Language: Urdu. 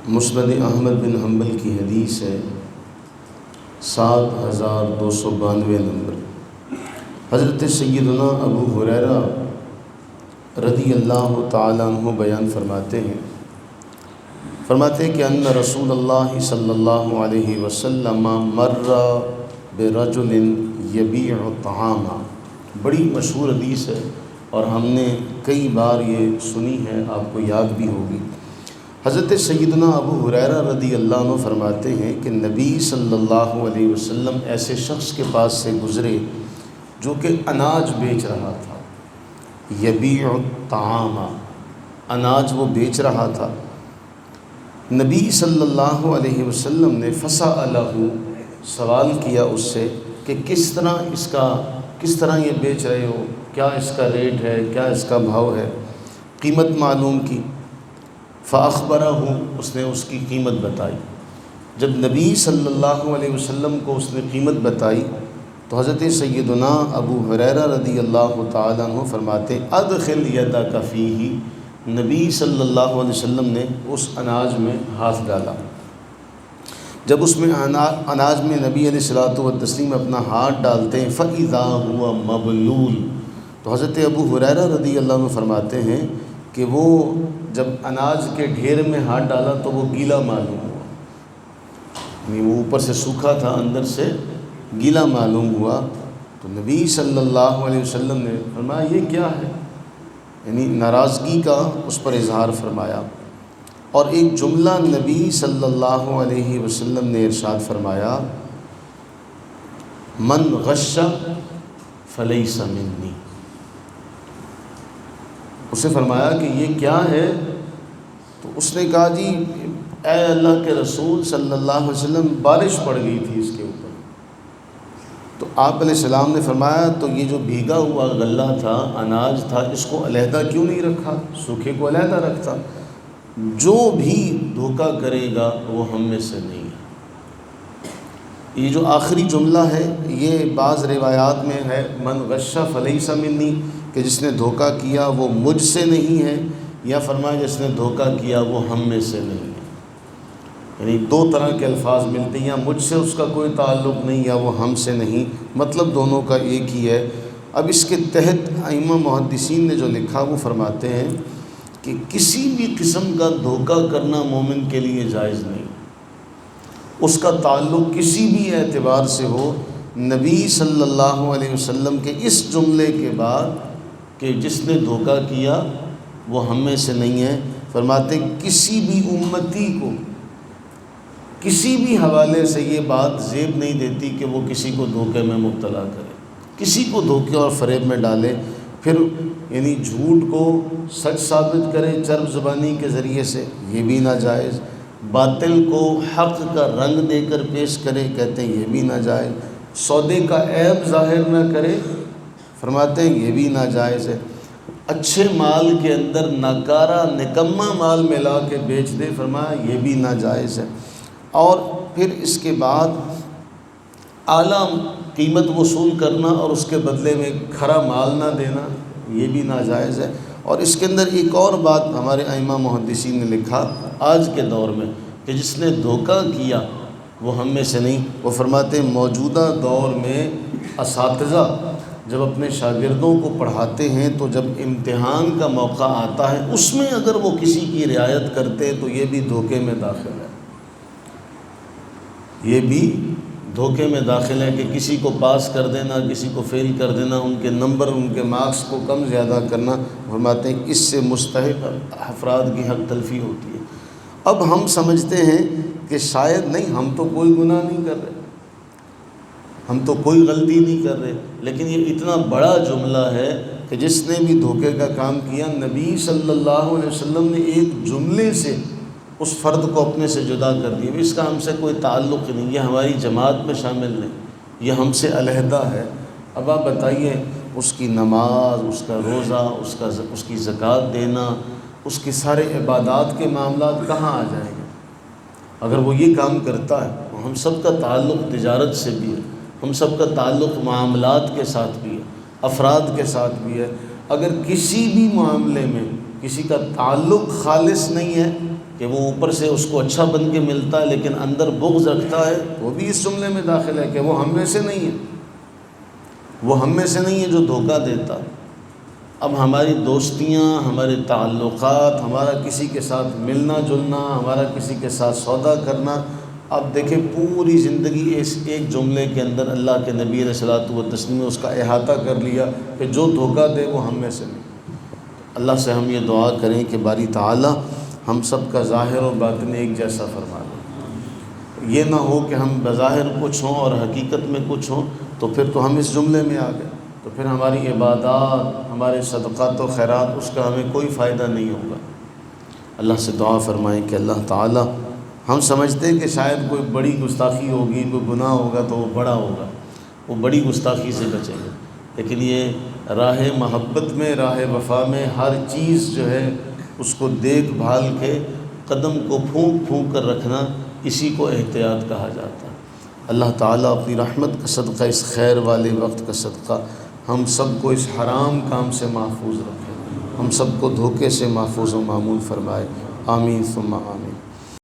مسند احمد بن حنبل کی حدیث ہے 7292 نمبر۔ حضرت سیدنا ابو ہریرہ رضی اللہ تعالیٰ عنہ بیان فرماتے ہیں کہ ان رسول اللہ صلی اللہ علیہ وسلم مر برجل یبیع طعاما۔ بڑی مشہور حدیث ہے اور ہم نے کئی بار یہ سنی ہے، آپ کو یاد بھی ہوگی۔ حضرت سیدنا ابو ہریرہ رضی اللہ عنہ فرماتے ہیں کہ نبی صلی اللہ علیہ وسلم ایسے شخص کے پاس سے گزرے جو کہ اناج بیچ رہا تھا۔ یبیع الطعام، اناج وہ بیچ رہا تھا۔ نبی صلی اللہ علیہ وسلم نے فسألہ، سوال کیا اس سے کہ کس طرح یہ بیچ رہے ہو، کیا اس کا ریٹ ہے، کیا اس کا بھاؤ ہے، قیمت معلوم کی۔ فأخبرہ، اس نے اس کی قیمت بتائی۔ جب نبی صلی اللہ علیہ وسلم کو اس نے قیمت بتائی تو حضرت سیدنا ابو ہریرہ رضی اللہ تعالیٰ عنہ فرماتے ادخل یدک فیہ، نبی صلی اللہ علیہ وسلم نے اس اناج میں ہاتھ ڈالا۔ جب اس میں اناج میں نبی علیہ الصلوۃ والتسلیم اپنا ہاتھ ڈالتے ہیں فَإِذَا هُوَ مَبْلُولٌ، تو حضرت ابو ہریرہ رضی اللہ عنہ فرماتے ہیں کہ وہ جب اناج کے ڈھیر میں ہاتھ ڈالا تو وہ گیلا معلوم ہوا، یعنی وہ اوپر سے سوکھا تھا، اندر سے گیلا معلوم ہوا۔ تو نبی صلی اللہ علیہ وسلم نے فرمایا یہ کیا ہے، یعنی ناراضگی کا اس پر اظہار فرمایا۔ اور ایک جملہ نبی صلی اللہ علیہ وسلم نے ارشاد فرمایا من غش فلیس منی، اسے فرمایا کہ یہ کیا ہے، تو اس نے کہا جی اے اللہ کے رسول صلی اللہ علیہ وسلم بارش پڑ گئی تھی اس کے اوپر۔ تو آپ علیہ السلام نے فرمایا تو یہ جو بھیگا ہوا غلہ تھا، اناج تھا، اس کو علیحدہ کیوں نہیں رکھا، سوکھے کو علیحدہ رکھتا۔ جو بھی دھوکہ کرے گا وہ ہم میں سے نہیں ہے۔ یہ جو آخری جملہ ہے یہ بعض روایات میں ہے من غش فلیس منی، کہ جس نے دھوکہ کیا وہ مجھ سے نہیں ہے، یا فرمایا جس نے دھوکہ کیا وہ ہم میں سے نہیں ہے۔ یعنی دو طرح کے الفاظ ملتے ہیں، یا مجھ سے اس کا کوئی تعلق نہیں یا وہ ہم سے نہیں، مطلب دونوں کا ایک ہی ہے۔ اب اس کے تحت ائمہ محدثین نے جو لکھا وہ فرماتے ہیں کہ کسی بھی قسم کا دھوکہ کرنا مومن کے لیے جائز نہیں، اس کا تعلق کسی بھی اعتبار سے ہو۔ نبی صلی اللہ علیہ وسلم کے اس جملے کے بعد کہ جس نے دھوکہ کیا وہ ہم میں سے نہیں ہے، فرماتے کسی بھی امتی کو کسی بھی حوالے سے یہ بات زیب نہیں دیتی کہ وہ کسی کو دھوکے میں مبتلا کرے، کسی کو دھوکے اور فریب میں ڈالے، پھر یعنی جھوٹ کو سچ ثابت کرے چرب زبانی کے ذریعے سے، یہ بھی ناجائز۔ باطل کو حق کا رنگ دے کر پیش کرے، کہتے ہیں یہ بھی ناجائز۔ سودے کا عیب ظاہر نہ کرے، فرماتے ہیں یہ بھی ناجائز ہے۔ اچھے مال کے اندر ناکارہ نکما مال ملا کے بیچ دے، فرمایا یہ بھی ناجائز ہے۔ اور پھر اس کے بعد اعلیٰ قیمت وصول کرنا اور اس کے بدلے میں کھرا مال نہ دینا، یہ بھی ناجائز ہے۔ اور اس کے اندر ایک اور بات ہمارے ائمہ محدثین نے لکھا آج کے دور میں کہ جس نے دھوکہ کیا وہ ہم میں سے نہیں۔ وہ فرماتے ہیں موجودہ دور میں اساتذہ جب اپنے شاگردوں کو پڑھاتے ہیں تو جب امتحان کا موقع آتا ہے اس میں اگر وہ کسی کی رعایت کرتے تو یہ بھی دھوکے میں داخل ہے، یہ بھی دھوکے میں داخل ہے کہ کسی کو پاس کر دینا، کسی کو فیل کر دینا، ان کے نمبر ان کے مارکس کو کم زیادہ کرنا، فرماتے ہیں اس سے مستحق افراد کی حق تلفی ہوتی ہے۔ اب ہم سمجھتے ہیں کہ شاید نہیں، ہم تو کوئی گناہ نہیں کر رہے، ہم تو کوئی غلطی نہیں کر رہے، لیکن یہ اتنا بڑا جملہ ہے کہ جس نے بھی دھوکے کا کام کیا نبی صلی اللہ علیہ وسلم نے ایک جملے سے اس فرد کو اپنے سے جدا کر دیا، اس کا ہم سے کوئی تعلق نہیں، یہ ہماری جماعت میں شامل نہیں، یہ ہم سے علیحدہ ہے۔ اب آپ بتائیے اس کی نماز، اس کا روزہ، اس کی زکوٰۃ دینا، اس کے سارے عبادات کے معاملات کہاں آ جائیں گے اگر وہ یہ کام کرتا ہے؟ ہم سب کا تعلق تجارت سے بھی ہے، ہم سب کا تعلق معاملات کے ساتھ بھی ہے، افراد کے ساتھ بھی ہے۔ اگر کسی بھی معاملے میں کسی کا تعلق خالص نہیں ہے کہ وہ اوپر سے اس کو اچھا بن کے ملتا ہے لیکن اندر بغض رکھتا ہے، وہ بھی اس جملے میں داخل ہے کہ وہ ہم میں سے نہیں ہے، وہ ہم میں سے نہیں ہے جو دھوکہ دیتا۔ اب ہماری دوستیاں، ہمارے تعلقات، ہمارا کسی کے ساتھ ملنا جلنا، ہمارا کسی کے ساتھ سودا کرنا، اب دیکھیں پوری زندگی اس ایک جملے کے اندر اللہ کے نبی علیہ الصلوۃ والتسلیم نے اس کا احاطہ کر لیا کہ جو دھوکہ دے وہ ہم میں سے نہیں۔ اللہ سے ہم یہ دعا کریں کہ باری تعالی ہم سب کا ظاہر و باطن ایک جیسا فرما دے۔ یہ نہ ہو کہ ہم بظاہر کچھ ہوں اور حقیقت میں کچھ ہوں، تو پھر تو ہم اس جملے میں آ گئے، تو پھر ہماری عبادات، ہمارے صدقات و خیرات، اس کا ہمیں کوئی فائدہ نہیں ہوگا۔ اللہ سے دعا فرمائیں کہ اللہ تعالی، ہم سمجھتے ہیں کہ شاید کوئی بڑی گستاخی ہوگی، کوئی گناہ ہوگا تو وہ بڑا ہوگا، وہ بڑی گستاخی سے بچیں گے، لیکن یہ راہ محبت میں، راہ وفا میں ہر چیز جو ہے اس کو دیکھ بھال کے قدم کو پھونک پھونک کر رکھنا، اسی کو احتیاط کہا جاتا ہے۔ اللہ تعالیٰ اپنی رحمت کا صدقہ، اس خیر والے وقت کا صدقہ، ہم سب کو اس حرام کام سے محفوظ رکھے، ہم سب کو دھوکے سے محفوظ و معمون فرمائے۔ آمین ثم آمین۔